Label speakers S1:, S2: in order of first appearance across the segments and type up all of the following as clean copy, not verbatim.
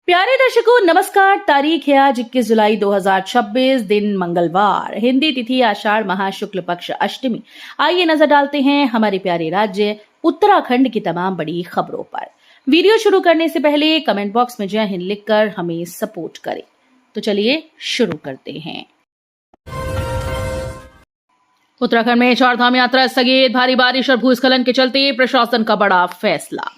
S1: प्यारे दर्शकों नमस्कार। तारीख है आज 21 जुलाई 2026, दिन मंगलवार, हिंदी तिथि आषाढ़ माह शुक्ल पक्ष अष्टमी। आइए नजर डालते हैं हमारे प्यारे राज्य उत्तराखंड की तमाम बड़ी खबरों पर। वीडियो शुरू करने से पहले कमेंट बॉक्स में जय हिंद लिखकर हमें सपोर्ट करें। तो चलिए शुरू करते हैं। उत्तराखंड में चारधाम यात्रा स्थगित, भारी बारिश और भूस्खलन के चलते प्रशासन का बड़ा फैसला।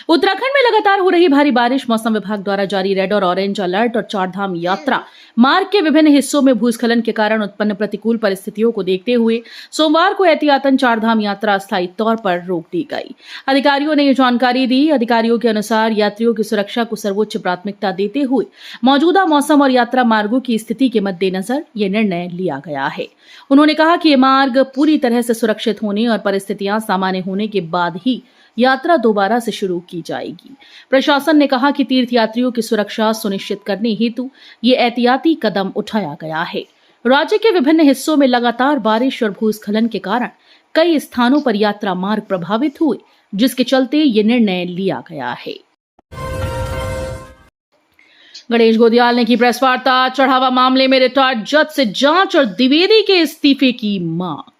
S1: उत्तराखंड में लगातार हो रही भारी बारिश, मौसम विभाग द्वारा जारी रेड और ऑरेंज अलर्ट और चारधाम यात्रा मार्ग के विभिन्न हिस्सों में भूस्खलन के कारण उत्पन्न प्रतिकूल परिस्थितियों को देखते हुए सोमवार को एहतियातन चारधाम यात्रा अस्थायी तौर पर रोक दी गई। अधिकारियों ने ये जानकारी दी। अधिकारियों के अनुसार यात्रियों की सुरक्षा को सर्वोच्च प्राथमिकता देते हुए मौजूदा मौसम और यात्रा मार्गों की स्थिति के मद्देनजर ये निर्णय लिया गया है। उन्होंने कहा कि ये मार्ग पूरी तरह से सुरक्षित होने और परिस्थितियां सामान्य होने के बाद ही यात्रा दोबारा से शुरू की जाएगी। प्रशासन ने कहा कि तीर्थयात्रियों की सुरक्षा सुनिश्चित करने हेतु ये एहतियाती कदम उठाया गया है। राज्य के विभिन्न हिस्सों में लगातार बारिश और भूस्खलन के कारण कई स्थानों पर यात्रा मार्ग प्रभावित हुए, जिसके चलते ये निर्णय लिया गया है। गणेश गोदियाल ने की प्रेस वार्ता, चढ़ावा मामले में रिटायर्ड जज से जांच और द्विवेदी के इस्तीफे की मांग।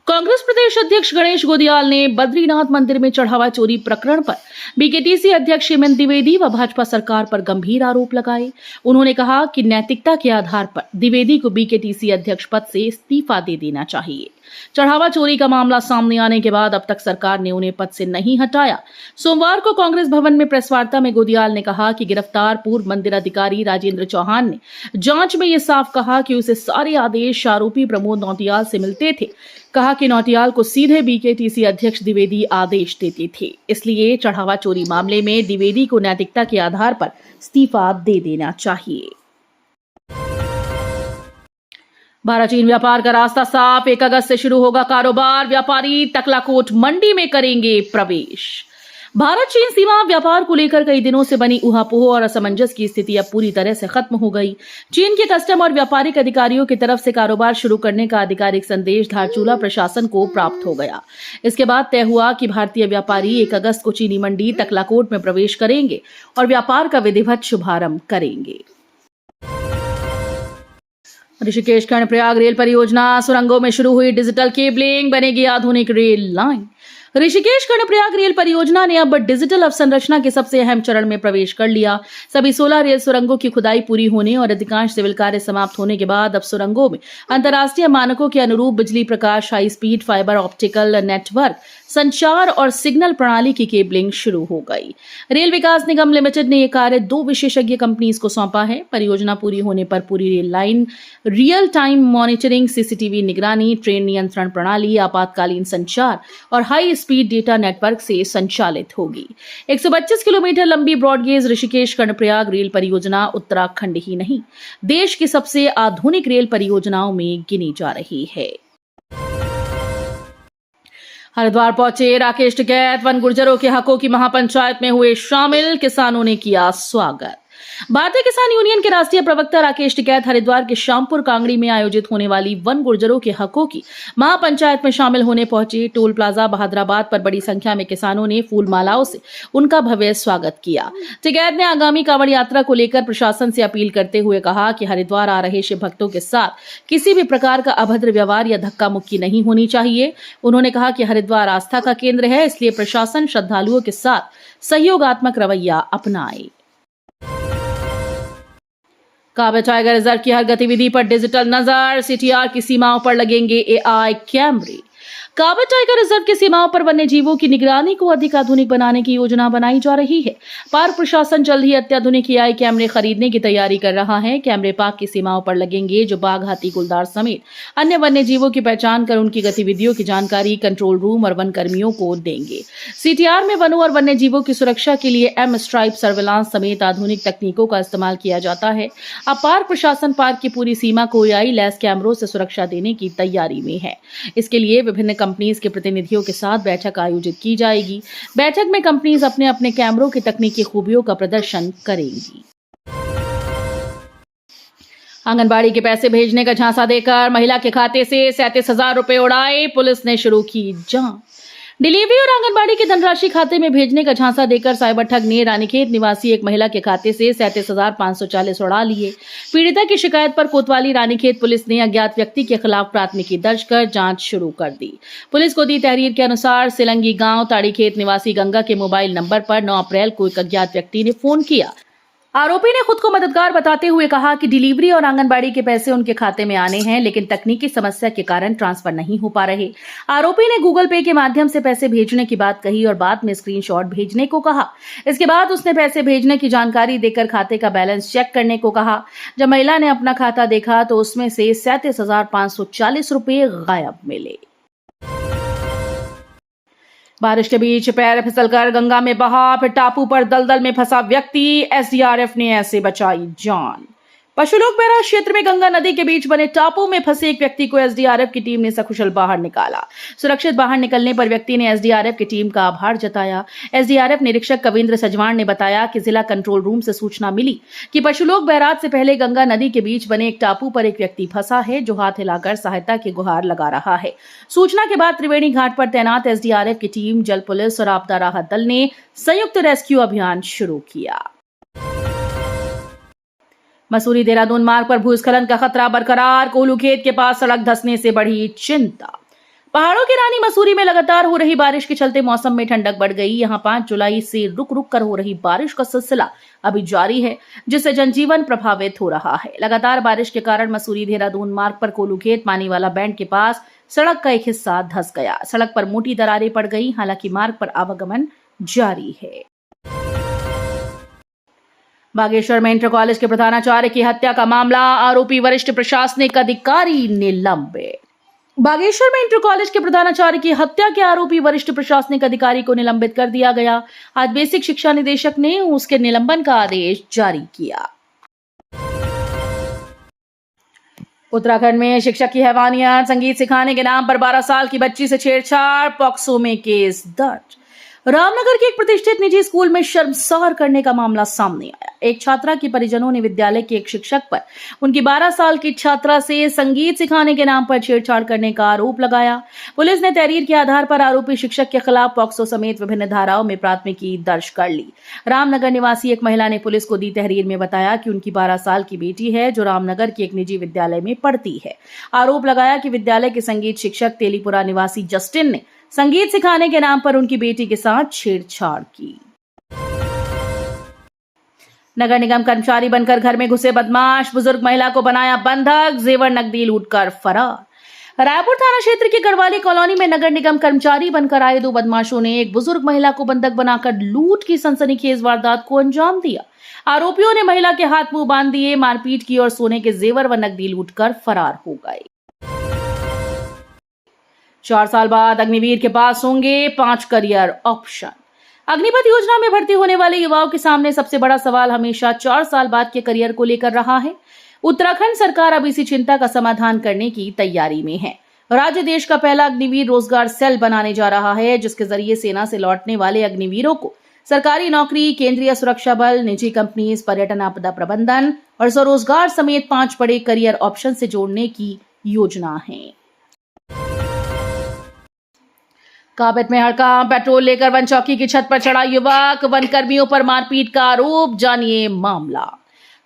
S1: कांग्रेस प्रदेश अध्यक्ष गणेश गोदियाल ने बद्रीनाथ मंदिर में चढ़ावा चोरी प्रकरण पर बीकेटीसी अध्यक्ष हेमंत द्विवेदी व भाजपा सरकार पर गंभीर आरोप लगाए। उन्होंने कहा कि नैतिकता के आधार पर द्विवेदी को बीकेटीसी अध्यक्ष पद से इस्तीफा दे देना चाहिए। चढ़ावा चोरी का मामला सामने आने के बाद अब तक सरकार ने उन्हें पद से नहीं हटाया। सोमवार को कांग्रेस भवन में प्रेस वार्ता में गोदियाल ने कहा कि गिरफ्तार पूर्व मंदिर अधिकारी राजेंद्र चौहान ने जांच में ये साफ कहा कि उसे सारे आदेश आरोपी प्रमोद नौटियाल से मिलते थे। कहा कि नौटियाल को सीधे बीकेटीसी अध्यक्ष द्विवेदी आदेश देते थे, इसलिए चढ़ावा चोरी मामले में द्विवेदी को नैतिकता के आधार पर इस्तीफा दे देना चाहिए। भारत चीन व्यापार का रास्ता साफ, 1 अगस्त से शुरू होगा कारोबार, व्यापारी तकलाकोट मंडी में करेंगे प्रवेश। भारत चीन सीमा व्यापार को लेकर कई दिनों से बनी ऊहापोह और असमंजस की स्थिति अब पूरी तरह से खत्म हो गई। चीन के कस्टम और व्यापारिक अधिकारियों की तरफ से कारोबार शुरू करने का आधिकारिक संदेश धारचूला प्रशासन को प्राप्त हो गया। इसके बाद तय हुआ कि भारतीय व्यापारी 1 अगस्त को चीनी मंडी तकलाकोट में प्रवेश करेंगे और व्यापार का विधिवत शुभारंभ करेंगे। ऋषिकेश कर्णप्रयाग रेल परियोजना, सुरंगों में शुरू हुई डिजिटल केबलिंग, बनेगी आधुनिक rail line. Rishikesh Karnaprayag rail परियोजना ने अब डिजिटल अवसंरचना के सबसे अहम चरण में प्रवेश कर लिया। सभी 16 रेल सुरंगों की खुदाई पूरी होने और अधिकांश सिविल कार्य समाप्त होने के बाद अब सुरंगों में अंतर्राष्ट्रीय मानकों के अनुरूप बिजली, प्रकाश, high speed fibre optical network, संचार और सिग्नल प्रणाली की केबलिंग शुरू हो गई। रेल विकास निगम लिमिटेड ने यह कार्य 2 विशेषज्ञ कंपनीज को सौंपा है। परियोजना पूरी होने पर पूरी rail line real time monitoring, CCTV निगरानी, ट्रेन नियंत्रण प्रणाली, आपातकालीन संचार और हाई स्पीड डेटा नेटवर्क से संचालित होगी। 125 किलोमीटर लंबी ब्रॉडगेज ऋषिकेश कर्णप्रयाग रेल परियोजना उत्तराखंड ही नहीं, देश की सबसे आधुनिक रेल परियोजनाओं में गिनी जा रही है। हरिद्वार पहुंचे राकेश टिकैत, वन गुर्जरों के हकों की महापंचायत में हुए शामिल, किसानों ने किया स्वागत। भारतीय किसान यूनियन के राष्ट्रीय प्रवक्ता राकेश टिकैत हरिद्वार के श्यामपुर कांगड़ी में आयोजित होने वाली वन गुर्जरों के हकों की महापंचायत में शामिल होने पहुंचे। टोल प्लाजा बहादुराबाद पर बड़ी संख्या में किसानों ने फूल मालाओं से उनका भव्य स्वागत किया। टिकैत ने आगामी कांवड़ यात्रा को लेकर प्रशासन से अपील करते हुए कहा कि हरिद्वार आ रहे शिव भक्तों के साथ किसी भी प्रकार का अभद्र व्यवहार या धक्का मुक्की नहीं होनी चाहिए। उन्होंने कहा कि हरिद्वार आस्था का केंद्र है, इसलिए प्रशासन श्रद्धालुओं के साथ सहयोगात्मक रवैया अपनाए। कांवड़ टाइगर रिजर्व की हर गतिविधि पर डिजिटल नजर, सीटीआर की सीमाओं पर लगेंगे एआई कैमरे। कांवड़ टाइगर रिजर्व की सीमाओं पर वन्य जीवों की निगरानी को अधिक आधुनिक बनाने की योजना बनाई जा रही है। पार्क प्रशासन जल्द ही अत्याधुनिक एआई कैमरे खरीदने की तैयारी कर रहा है। कैमरे पार्क की सीमाओं पर लगेंगे, जो बाघ, हाथी, गुलदार समेत अन्य वन्य जीवों की पहचान कर उनकी गतिविधियों की जानकारी कंट्रोल रूम और वन कर्मियों को देंगे। सीटीआर में वनों और वन्य जीवों की सुरक्षा के लिए एम स्ट्राइप सर्विलांस समेत आधुनिक तकनीकों का इस्तेमाल किया जाता है। अब पार्क प्रशासन पार्क की पूरी सीमा को एआई लैस कैमरों से सुरक्षा देने की तैयारी में है। इसके लिए विभिन्न कंपनीज के प्रतिनिधियों के साथ बैठक आयोजित की जाएगी। बैठक में कंपनीज अपने अपने कैमरों की तकनीकी खूबियों का प्रदर्शन करेंगी। आंगनबाड़ी के पैसे भेजने का झांसा देकर महिला के खाते से 37,000 रुपए उड़ाए, पुलिस ने शुरू की जांच। डिलीवरी और आंगनबाड़ी की धनराशि खाते में भेजने का झांसा देकर साइबर ठग ने रानीखेत निवासी एक महिला के खाते से 37,540 उड़ा लिए। पीड़िता की शिकायत पर कोतवाली रानीखेत पुलिस ने अज्ञात व्यक्ति के खिलाफ प्राथमिकी दर्ज कर जांच शुरू कर दी। पुलिस को दी तहरीर के अनुसार सिलंगी गांव ताड़ीखेत निवासी गंगा के मोबाइल नंबर पर 9 अप्रैल को एक अज्ञात व्यक्ति ने फोन किया। आरोपी ने खुद को मददगार बताते हुए कहा कि डिलीवरी और आंगनबाड़ी के पैसे उनके खाते में आने हैं, लेकिन तकनीकी समस्या के कारण ट्रांसफर नहीं हो पा रहे। आरोपी ने गूगल पे के माध्यम से पैसे भेजने की बात कही और बाद में स्क्रीनशॉट भेजने को कहा। इसके बाद उसने पैसे भेजने की जानकारी देकर खाते का बैलेंस चेक करने को कहा। जब महिला ने अपना खाता देखा तो उसमें से 37,540 रुपए गायब मिले। बारिश के बीच पैर फिसलकर गंगा में बहा, फिर टापू पर दलदल में फंसा व्यक्ति। एसडीआरएफ ने ऐसे बचाई जान। पशुलोक बैराज क्षेत्र में गंगा नदी के बीच बने टापू में फंसे एक व्यक्ति को एसडीआरएफ की टीम ने सकुशल बाहर निकाला। सुरक्षित बाहर निकलने पर व्यक्ति ने एसडीआरएफ की टीम का आभार जताया। एसडीआरएफ निरीक्षक कविंद्र सजवाण ने बताया कि जिला कंट्रोल रूम से सूचना मिली कि पशुलोक बैराज से पहले गंगा नदी के बीच बने एक टापू पर एक व्यक्ति फंसा है, जो हाथ हिलाकर सहायता की गुहार लगा रहा है। सूचना के बाद त्रिवेणी घाट पर तैनात एसडीआरएफ की टीम, जल पुलिस और आपदा राहत दल ने संयुक्त रेस्क्यू अभियान शुरू किया। मसूरी देहरादून मार्ग पर भूस्खलन का खतरा बरकरार, कोलूखेत के पास सड़क धंसने से बढ़ी चिंता। पहाड़ों की रानी मसूरी में लगातार हो रही बारिश के चलते मौसम में ठंडक बढ़ गई। यहां 5 जुलाई से रुक रुक कर हो रही बारिश का सिलसिला अभी जारी है, जिससे जनजीवन प्रभावित हो रहा है। लगातार बारिश के कारण मसूरी देहरादून मार्ग पर कोलूखेत मानीवाला बैंड के पास सड़क का एक हिस्सा धंस गया। सड़क पर मोटी दरारें पड़ गई, हालांकि मार्ग पर आवागमन जारी है। बागेश्वर में इंटर कॉलेज के प्रधानाचार्य की हत्या का मामला, आरोपी वरिष्ठ प्रशासनिक अधिकारी निलंबित। बागेश्वर में इंटर कॉलेज के प्रधानाचार्य की हत्या के आरोपी वरिष्ठ प्रशासनिक अधिकारी को निलंबित कर दिया गया। आज बेसिक शिक्षा निदेशक ने उसके निलंबन का आदेश जारी किया। उत्तराखंड में शिक्षक की हैवानियत, संगीत सिखाने के नाम पर 12 साल की बच्ची से छेड़छाड़, पॉक्सो में केस दर्ज। रामनगर के एक प्रतिष्ठित निजी स्कूल में शर्मसार करने का मामला सामने आया। एक छात्रा के परिजनों ने विद्यालय के एक शिक्षक पर उनकी 12 साल की छात्रा से संगीत सिखाने के नाम पर छेड़छाड़ करने का आरोप लगाया। पुलिस ने तहरीर के आधार पर आरोपी शिक्षक के खिलाफ पॉक्सो समेत विभिन्न धाराओं में प्राथमिकी दर्ज कर ली। रामनगर निवासी एक महिला ने पुलिस को दी तहरीर में बताया कि उनकी 12 साल की बेटी है, जो रामनगर के एक निजी विद्यालय में पढ़ती है। आरोप लगाया कि विद्यालय के संगीत शिक्षक तेलीपुरा निवासी जस्टिन ने संगीत सिखाने के नाम पर उनकी बेटी के साथ छेड़छाड़ की। नगर निगम कर्मचारी बनकर घर में घुसे बदमाश, बुजुर्ग महिला को बनाया बंधक, जेवर नकदी लूटकर फरार। रायपुर थाना क्षेत्र की गढ़वाली कॉलोनी में नगर निगम कर्मचारी बनकर आए 2 बदमाशों ने एक बुजुर्ग महिला को बंधक बनाकर लूट की सनसनीखेज वारदात को अंजाम दिया। आरोपियों ने महिला के हाथ मुंह बांध दिए, मारपीट की और सोने के जेवर व नकदी लूटकर फरार हो गए। 4 साल बाद अग्निवीर के पास होंगे 5 करियर ऑप्शन। अग्निपथ योजना में भर्ती होने वाले युवाओं के सामने सबसे बड़ा सवाल हमेशा 4 साल बाद के करियर को लेकर रहा है। उत्तराखंड सरकार अब इसी चिंता का समाधान करने की तैयारी में है। राज्य देश का पहला अग्निवीर रोजगार सेल बनाने जा रहा है, जिसके जरिए सेना से लौटने वाले अग्निवीरों को सरकारी नौकरी, केंद्रीय सुरक्षा बल, निजी कंपनी, पर्यटन आपदा प्रबंधन और स्वरोजगार समेत 5 बड़े करियर ऑप्शन से जोड़ने की योजना है। काबित में हड़कंप, पेट्रोल लेकर वन चौकी की छत पर चढ़ा युवक, वन कर्मियों पर मारपीट का आरोप। जानिए मामला।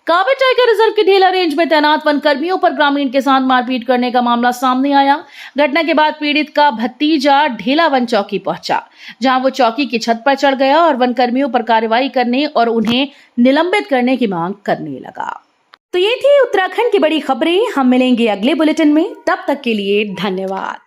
S1: काबित टाइगर रिजर्व की ढेला रेंज में तैनात वन कर्मियों पर ग्रामीण के साथ मारपीट करने का मामला सामने आया। घटना के बाद पीड़ित का भतीजा ढेला वन चौकी पहुंचा, जहां वो चौकी की छत पर चढ़ गया और वन कर्मियों पर कार्रवाई करने और उन्हें निलंबित करने की मांग करने लगा। तो ये थी उत्तराखंड की बड़ी खबरें। हम मिलेंगे अगले बुलेटिन में, तब तक के लिए धन्यवाद।